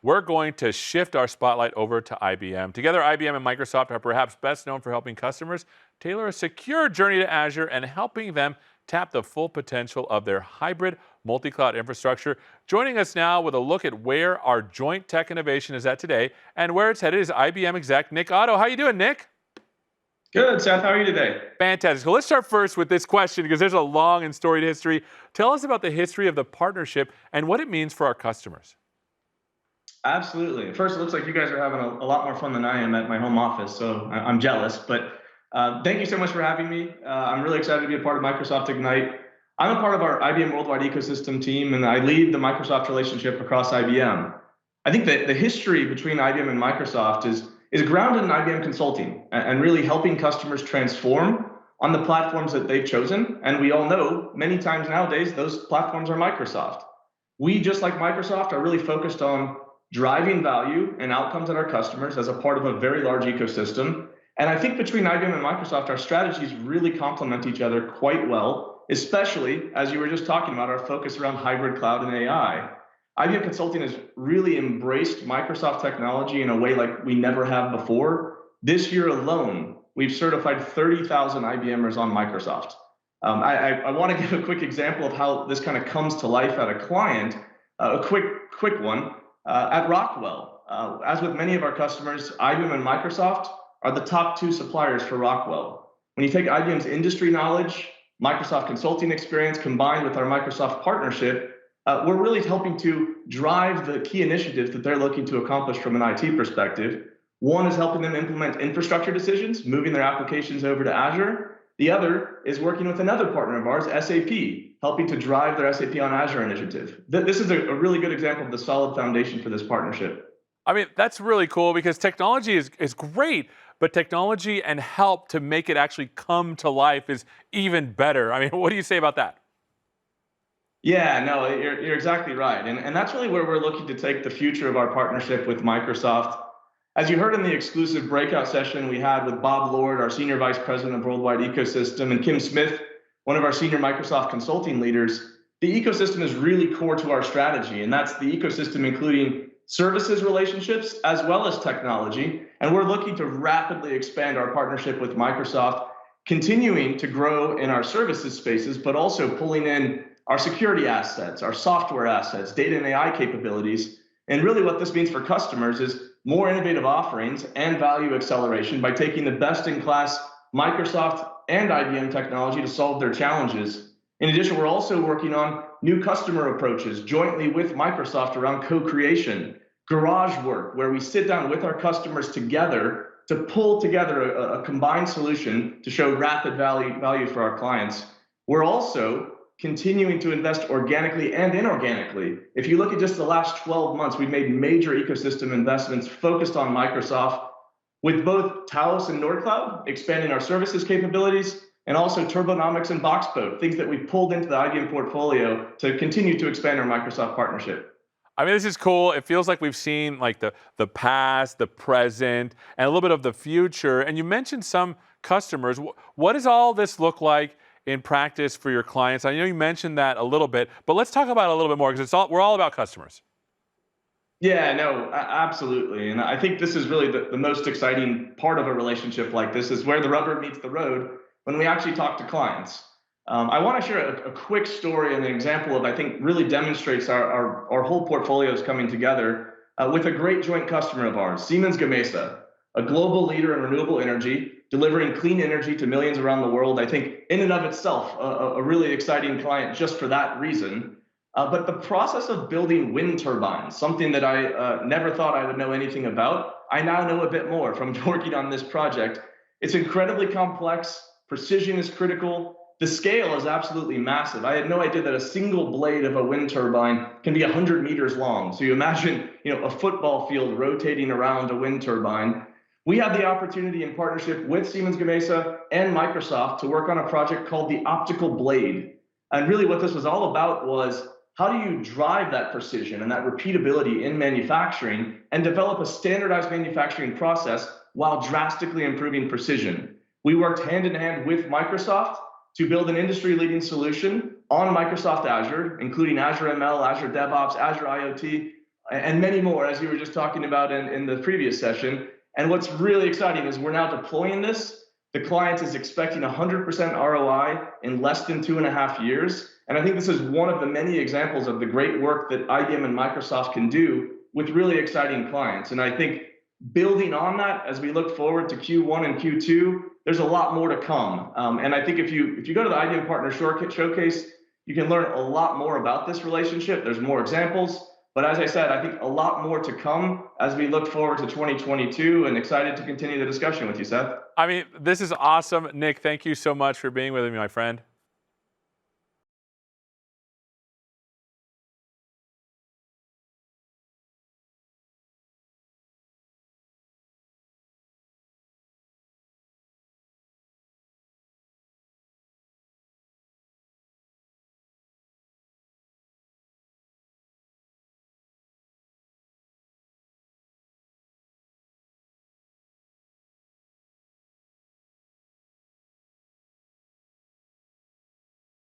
we're going to shift our spotlight over to IBM. Together, IBM and Microsoft are perhaps best known for helping customers tailor a secure journey to Azure and helping them tap the full potential of their hybrid multi-cloud infrastructure. Joining us now with a look at where our joint tech innovation is at today and where it's headed is IBM exec Nick Otto. How you doing, Nick? Good, Seth. How are you today? Fantastic. So let's start first with this question because there's a long and storied history. Tell us about the history of the partnership and what it means for our customers. Absolutely. First, it looks like you guys are having a lot more fun than I am at my home office, so I'm jealous. But thank you so much for having me. I'm really excited to be a part of Microsoft Ignite. I'm a part of our IBM Worldwide Ecosystem team, and I lead the Microsoft relationship across IBM. I think that the history between IBM and Microsoft is grounded in IBM consulting and really helping customers transform on the platforms that they've chosen. And we all know many times nowadays, those platforms are Microsoft. We, just like Microsoft, are really focused on driving value and outcomes at our customers as a part of a very large ecosystem. And I think between IBM and Microsoft, our strategies really complement each other quite well, especially as you were just talking about our focus around hybrid cloud and AI. IBM Consulting has really embraced Microsoft technology in a way like we never have before. This year alone, we've certified 30,000 IBMers on Microsoft. I want to give a quick example of how this kind of comes to life at a client, a quick one. At Rockwell, as with many of our customers, IBM and Microsoft are the top two suppliers for Rockwell. When you take IBM's industry knowledge, Microsoft consulting experience combined with our Microsoft partnership, we're really helping to drive the key initiatives that they're looking to accomplish from an IT perspective. One is helping them implement infrastructure decisions, moving their applications over to Azure. The other is working with another partner of ours, SAP, helping to drive their SAP on Azure initiative. This is a really good example of the solid foundation for this partnership. I mean, that's really cool because technology is great, but technology and help to make it actually come to life is even better. I mean, what do you say about that? Yeah, no, you're exactly right. And that's really where we're looking to take the future of our partnership with Microsoft. As you heard in the exclusive breakout session we had with Bob Lord, our Senior Vice President of Worldwide Ecosystem, and Kim Smith, one of our senior Microsoft consulting leaders, the ecosystem is really core to our strategy. And that's the ecosystem including services relationships as well as technology. And we're looking to rapidly expand our partnership with Microsoft, continuing to grow in our services spaces, but also pulling in our security assets, our software assets, data and AI capabilities. And really what this means for customers is more innovative offerings and value acceleration by taking the best-in-class Microsoft and IBM technology to solve their challenges. In addition, we're also working on new customer approaches jointly with Microsoft around co-creation, garage work, where we sit down with our customers together to pull together a combined solution to show rapid value for our clients. We're also continuing to invest organically and inorganically. If you look at just the last 12 months, we've made major ecosystem investments focused on Microsoft with both Talos and Nordcloud, expanding our services capabilities, and also Turbonomics and Boxboat, things that we pulled into the IBM portfolio to continue to expand our Microsoft partnership. I mean, this is cool. It feels like we've seen like the past, the present, and a little bit of the future. And you mentioned some customers. What does all this look like in practice for your clients? I know you mentioned that a little bit, but let's talk about it a little bit more because we're all about customers. Yeah, no, absolutely. And I think this is really the most exciting part of a relationship like this is where the rubber meets the road when we actually talk to clients. I want to share a quick story and an example of, I think, really demonstrates our whole portfolio is coming together with a great joint customer of ours, Siemens Gamesa, a global leader in renewable energy, delivering clean energy to millions around the world. I think in and of itself, a really exciting client just for that reason. But the process of building wind turbines, something that I never thought I would know anything about, I now know a bit more from working on this project. It's incredibly complex, precision is critical, the scale is absolutely massive. I had no idea that a single blade of a wind turbine can be 100 meters long. So you imagine, a football field rotating around a wind turbine. We had the opportunity in partnership with Siemens Gamesa and Microsoft to work on a project called the Optical Blade. And really what this was all about was how do you drive that precision and that repeatability in manufacturing and develop a standardized manufacturing process while drastically improving precision? We worked hand in hand with Microsoft to build an industry-leading solution on Microsoft Azure, including Azure ML, Azure DevOps, Azure IoT, and many more, as you were just talking about in the previous session. And what's really exciting is we're now deploying this. The client is expecting 100% ROI in less than 2.5 years. And I think this is one of the many examples of the great work that IBM and Microsoft can do with really exciting clients. And I think building on that as we look forward to Q1 and Q2, there's a lot more to come. And I think if you go to the IBM Partner Showcase, you can learn a lot more about this relationship. There's more examples. But as I said, I think a lot more to come as we look forward to 2022, and excited to continue the discussion with you, Seth. I mean, this is awesome. Nick, thank you so much for being with me, my friend.